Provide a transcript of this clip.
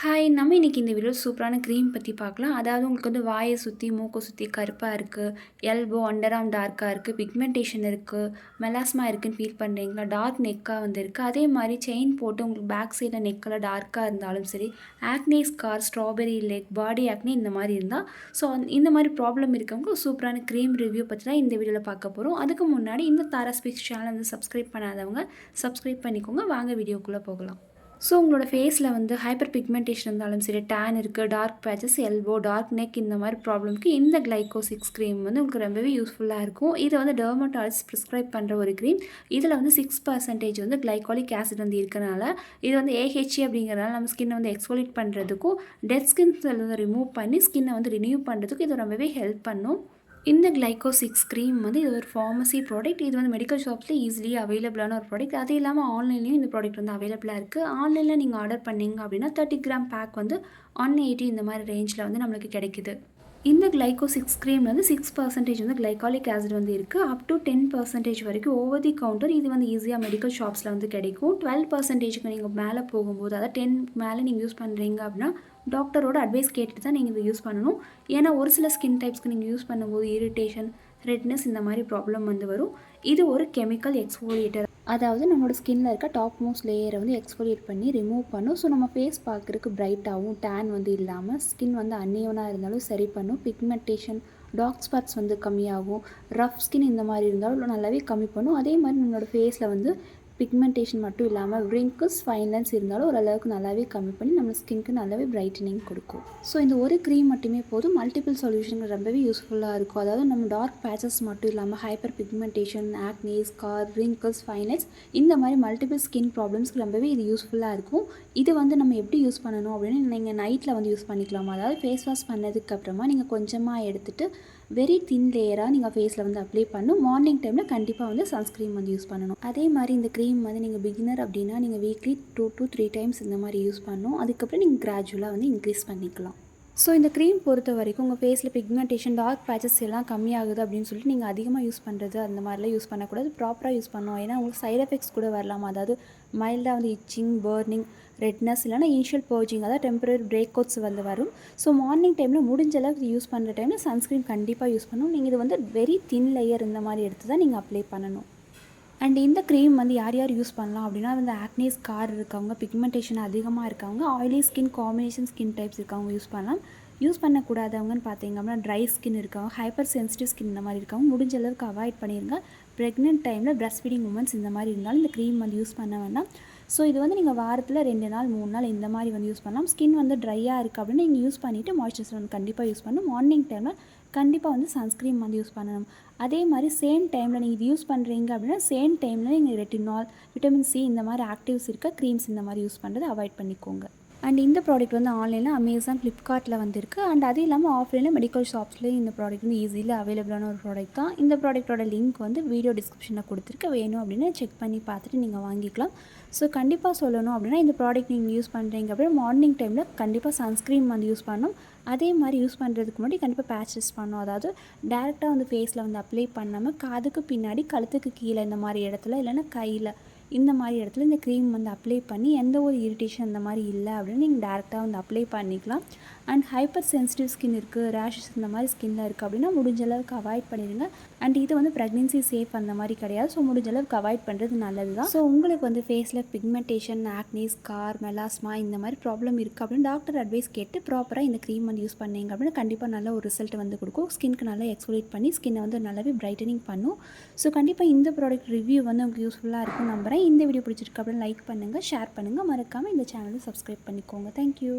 Hi! நம்ம இன்னைக்கு இந்த வீடியோல சூப்பரான க்ரீம் பத்தி பார்க்கலாம். அதாவது உங்களுக்கு வந்து வாய சுத்தி, மூக்க சுத்தி கருப்பா இருக்கு, எல்போ, அண்டர் ஆர்ம் டார்க்கா இருக்கு, பிக்மெண்டேஷன் இருக்கு, மெலாஸ்மா இருக்குன்னு ஃபீல் பண்றீங்களா? டார்க் நெக்கா வந்து இருக்கு. அதே மாரி செயின் போட்டு உங்களுக்கு பேக் சைட்ல நெக்ல டார்க்கா இருந்தாலும் சரி, ஆக்னே ஸ்கார், ஸ்ட்ராபெர்ரி லெக், பாடி ஆக்னே இந்த மாரி இருந்தா, ஸோ இந்த மாரி ப்ராப்ளம் இருக்கவங்க ஒரு சூப்பரான க்ரீம் ரிவ்யூ பத்தி தான் இந்த வீடியோல பார்க்க போறோம். அதுக்கு முன்னாடி இந்த தாரா ஸ்பீக்ஸ் சேனல் வந்து சப்ஸ்கிரைப் பண்ணாதவங்க சப்ஸ்கிரைப் பண்ணிக்கோங்க. வாங்க வீடியோக்குள்ள போகலாம். ஸோ உங்களோட ஃபேஸில் வந்து ஹைப்பர் பிக்மெண்டேஷன் இருந்தாலும் சரி, டேன் இருக்குது, dark patches, elbow, dark neck இந்த மாதிரி ப்ராப்ளம்க்கு இந்த கிளைகோ-6 க்ரீம் வந்து உங்களுக்கு ரொம்பவே யூஸ்ஃபுல்லாக இருக்கும். இது வந்து டெர்மட்டாலஜிஸ்ட் ப்ரிஸ்கிரைப் பண்ணுற ஒரு க்ரீம். இதில் வந்து 6% வந்து கிளைகாலிக் ஆசிட் வந்து இருக்கனால, இது வந்து ஏஹெச்ஏ அப்படிங்கிறனால நம்ம ஸ்கின்னை வந்து எக்ஸ்ஃபோலியேட் பண்ணுறதுக்கும், டெட் ஸ்கின் செல் வந்து ரிமூவ் பண்ணி ஸ்கின்னை வந்து ரினியூ பண்ணுறதுக்கும் இது ரொம்பவே ஹெல்ப் பண்ணும். இந்த கிளைகோ-6 க்ரீம் வந்து இது ஒரு ஃபார்மசி ப்ராடக்ட். இது வந்து மெடிக்கல் ஷாப்ஸில் ஈஸிலி அவைலபிளான ஒரு ப்ராடக்ட். அது இல்லாமல் ஆன்லைன்லேயும் இந்த ப்ராடக்ட் வந்து அவைலபிளாக இருக்குது. ஆன்லைனில் நீங்கள் ஆர்டர் பண்ணீங்க அப்படின்னா 30 கிராம் பேக் வந்து 180 இந்த மாதிரி ரேஞ்சில் வந்து நம்மளுக்கு கிடைக்குது. இந்த கிளைகோ-6 க்ரீம் வந்து 6% வந்து கிளைகாலிக் ஆசிட் வந்து இருக்குது. அப் டு 10% வரைக்கும் ஓவர் தி கவுண்டர் இது வந்து ஈஸியாக மெடிக்கல் ஷாப்ஸில் வந்து கிடைக்கும். 12%க்கு நீங்கள் மேலே போகும்போது, அதாவது 10 மேலே நீங்கள் யூஸ் பண்ணுறீங்க அப்படின்னா டாக்டரோட அட்வைஸ் கேட்டுட்டு தான் நீங்கள் இதை யூஸ் பண்ணணும். ஏன்னா ஒரு சில ஸ்கின் டைப்ஸ்க்கு நீங்கள் யூஸ் பண்ணும்போது இரிட்டேஷன், ரெட்னஸ் இந்த மாதிரி ப்ராப்ளம் வந்து வரும். இது ஒரு கெமிக்கல் எக்ஸ்ஃபோலியேட்டர். அதாவது நம்மளோட ஸ்கின்ல இருக்க டாப் மோஸ்ட் லேயரை வந்து எக்ஸ்ஃபோலியேட் பண்ணி ரிமூவ் பண்ணும். ஸோ நம்ம ஃபேஸ் பார்க்குறதுக்கு பிரைட்டாகவும், டேன் வந்து இல்லாமல், ஸ்கின் வந்து அன்ஈவனாக இருந்தாலும் சரி பண்ணும். பிக்மெண்டேஷன், டார்க் ஸ்பாட்ஸ் வந்து கம்மியாகும். ரஃப் ஸ்கின் இந்த மாதிரி இருந்தாலும் நல்லாவே கம்மி பண்ணும். அதே மாதிரி நம்மளோட ஃபேஸில் வந்து பிக்மெண்டேஷன் மட்டும் இல்லாமல் ரிங்கிள்ஸ், ஃபைன் லைன்ஸ் இருந்தாலும் ஓரளவுக்கு நல்லாவே கம்மி பண்ணி நம்ம ஸ்கின்க்கு நல்லாவே பிரைட்டனிங் கொடுக்கும். ஸோ இந்த ஒரு க்ரீம் மட்டுமே போதும். மல்டிபிள் சொல்யூஷன் ரொம்பவே யூஸ்ஃபுல்லாக இருக்கும். அதாவது நம்ம டார்க் பேச்சஸ் மட்டும் இல்லாமல் hyper pigmentation, acne, scar, wrinkles, fine lines இந்த மாதிரி மல்டிபிள் ஸ்கின் ப்ராப்ளம்ஸ்க்கு ரொம்பவே இது யூஸ்ஃபுல்லாக இருக்கும். இது வந்து நம்ம எப்படி யூஸ் பண்ணணும் அப்படின்னு நீங்கள் நைட்டில் வந்து யூஸ் பண்ணிக்கலாம். அதாவது ஃபேஸ் வாஷ் பண்ணதுக்கப்புறமா நீங்கள் கொஞ்சமாக எடுத்துகிட்டு வெரி தின் லேயராக நீங்கள் ஃபேஸில் வந்து அப்ளை பண்ணணும். மார்னிங் டைமில் கண்டிப்பாக வந்து சன்ஸ்க்ரீம் வந்து யூஸ் பண்ணணும். அதே மாதிரி இந்த க்ரீம் வந்து நீங்கள் பிகினர் அப்படின்னா நீங்கள் வீக்லி 2 to 3 டைம்ஸ் இந்த மாதிரி யூஸ் பண்ணணும். அதுக்கப்புறம் நீங்கள் கிராஜுவலாக வந்து இன்க்ரீஸ் பண்ணிக்கலாம். ஸோ இந்த க்ரீம் பொறுத்த வரைக்கும் உங்கள் ஃபேஸில் பிக்மெண்டேஷன், டார்க் பேச்சஸ் எல்லாம் கம்மியாகுது அப்படின்னு சொல்லிட்டு நீங்கள் அதிகமாக யூஸ் பண்ணுறது அந்த மாதிரிலாம் யூஸ் பண்ணக்கூடாது. ப்ராப்பராக யூஸ் பண்ணணும். ஏன்னா உங்களுக்கு சைட் எஃபெக்ட்ஸ் கூட வரலாம். அதாவது மைல்டாக வந்து இச்சிங், பர்னிங், ரெட்னஸ் இல்லைனா இனிஷியல் பர்ஜிங், அதாவது டெம்பரரி பிரேக் அவுட்ஸ் வந்து வரும். ஸோ மார்னிங் டைமில் முடிஞ்ச அளவுக்கு யூஸ் பண்ணுற டைமில் சன்ஸ்க்ரீன் கண்டிப்பாக யூஸ் பண்ணணும். நீங்கள் இது வந்து வெரி தின் லேயர் இந்த மாதிரி எடுத்து தான் நீங்கள் அப்ளை பண்ணணும். அண்ட் இந்த க்ரீம் வந்து யார் யார் யூஸ் பண்ணலாம் அப்படின்னா வந்து ஆக்னே ஸ்கார் இருக்கவங்க, பிக்மெண்டேஷன் அதிகமாக இருக்கவங்க, oily skin, combination skin types இருக்கவங்க யூஸ் பண்ணலாம். யூஸ் பண்ணக்கூடாதவங்கன்னு பார்த்தீங்க அப்படின்னா ட்ரை ஸ்கின் இருக்கவங்க, ஹைப்பர் சென்சிட்டிவ் ஸ்கின் இந்த மாதிரி இருக்கவங்க முடிஞ்ச அளவுக்கு அவாய்ட் பண்ணிடுங்க. ப்ரெக்னென்ட் டைமில் பிரஸ்ட் ஃபீடிங் உமன்ஸ் இந்த மாதிரி இருந்தாலும் இந்த க்ரீம் வந்து யூஸ் பண்ண வேண்டாம். ஸோ இது வந்து நீங்கள் வாரத்தில் 2 நாள் 3 நாள் இந்த மாதிரி வந்து யூஸ் பண்ணலாம். ஸ்கின் வந்து ட்ரையாக இருக்குது அப்படின்னா நீங்கள் யூஸ் பண்ணிவிட்டு மாய்ஸ்சரைசர் வந்து கண்டிப்பாக யூஸ் பண்ணணும். மார்னிங் டைமில் கண்டிப்பாக வந்து சன்ஸ்க்ரீம் வந்து யூஸ் பண்ணணும். அதே மாதிரி சேம் டைமில் நீங்கள் இது யூஸ் பண்ணுறீங்க அப்படின்னா சேம் டைமில் நீங்கள் ரெட்டினால், விட்டமின் சி இந்த மாதிரி ஆக்டிவ்ஸ் இருக்க க்ரீம்ஸ் இந்த மாதிரி யூஸ் பண்ணுறது அவாய்ட் பண்ணிக்கோங்க. அண்ட் இந்த ப்ராடக்ட் வந்து ஆன்லைனில் அமேசான், ஃப்ளிப்கார்ட்டில் வந்துருக்கு. அண்ட் அது இல்லாமல் ஆஃப்லைனில் மெடிக்கல் ஷாப்ஸ்லேயும் இந்த ப்ராடக்ட் வந்து ஈஸியில் அவைலபிளான ஒரு ப்ராடக்ட் தான். இந்த ப்ராடக்ட்டோட லிங்க் வந்து வீடியோ டிஸ்கிரிப்ஷனில் கொடுத்துருக்கு. வேணும் அப்படின்னா செக் பண்ணி பார்த்துட்டு நீங்கள் வாங்கிக்கலாம். ஸோ கண்டிப்பாக சொல்லணும் அப்படின்னா இந்த ப்ராடக்ட் நீங்கள் யூஸ் பண்ணுறீங்க அப்படின்னா மார்னிங் டைமில் கண்டிப்பாக சன்ஸ்க்ரீன் வந்து யூஸ் பண்ணணும். அதே மாதிரி யூஸ் பண்ணுறதுக்கு முன்னாடி கண்டிப்பாக பேட்ச் டெஸ்ட் பண்ணணும். அதாவது டேரெக்டாக வந்து ஃபேஸில் வந்து அப்ளை பண்ணாமல் காதுக்கு பின்னாடி, கழுத்துக்கு கீழே இந்த மாதிரி இடத்துல இல்லைன்னா கையில் இந்த மாதிரி இடத்துல இந்த க்ரீம் வந்து அப்ளை பண்ணி எந்த ஒரு இரிட்டேஷன் இந்த மாதிரி இல்லை அப்படின்னு நீங்கள் டேரெக்டாக வந்து அப்ளை பண்ணிக்கலாம். அண்ட் ஹைப்பர் சென்சிட்டிவ் ஸ்கின் இருக்குது, ரேஷஸ் இந்த மாதிரி ஸ்கின்னில் இருக்குது அப்படின்னா முடிஞ்ச அளவுக்கு அவாய்ட் பண்ணிடுங்க. அண்ட் இது வந்து ப்ரெக்னென்சி சேஃப் அந்த மாதிரி கிடையாது. ஸோ முடிஞ்ச அளவுக்கு அவாய்ட் பண்ணுறது நல்லது தான். ஸோ உங்களுக்கு வந்து ஃபேஸில் பிக்மெண்டேஷன், ஆக்னே, ஸ்கார், மெலாஸ்மா இந்த மாதிரி ப்ராப்ளம் இருக்குது அப்படின்னு டாக்டர் அட்வைஸ் கேட்டு ப்ராப்பராக இந்த க்ரீம் வந்து யூஸ் பண்ணீங்க அப்படின்னா கண்டிப்பாக நல்ல ஒரு ரிசல்ட் வந்து கொடுக்கும். ஸ்கின்க்கு நல்லா எக்ஸ்ஃபோலியேட் பண்ணி ஸ்கின்னை வந்து நல்லாவே பிரைட்டனிங் பண்ணும். ஸோ கண்டிப்பாக இந்த ப்ராடக்ட் ரிவ்யூ வந்து உங்களுக்கு யூஸ்ஃபுல்லாக இருக்கும் நம்புகிறேன். இந்த வீடியோ பிடிச்சிருக்கு அப்படின்னு லைக் பண்ணுங்கள், ஷேர் பண்ணுங்கள். மறக்காமல் இந்த சேனலை சப்ஸ்கிரைப் பண்ணிக்கோங்க. தேங்க்யூ.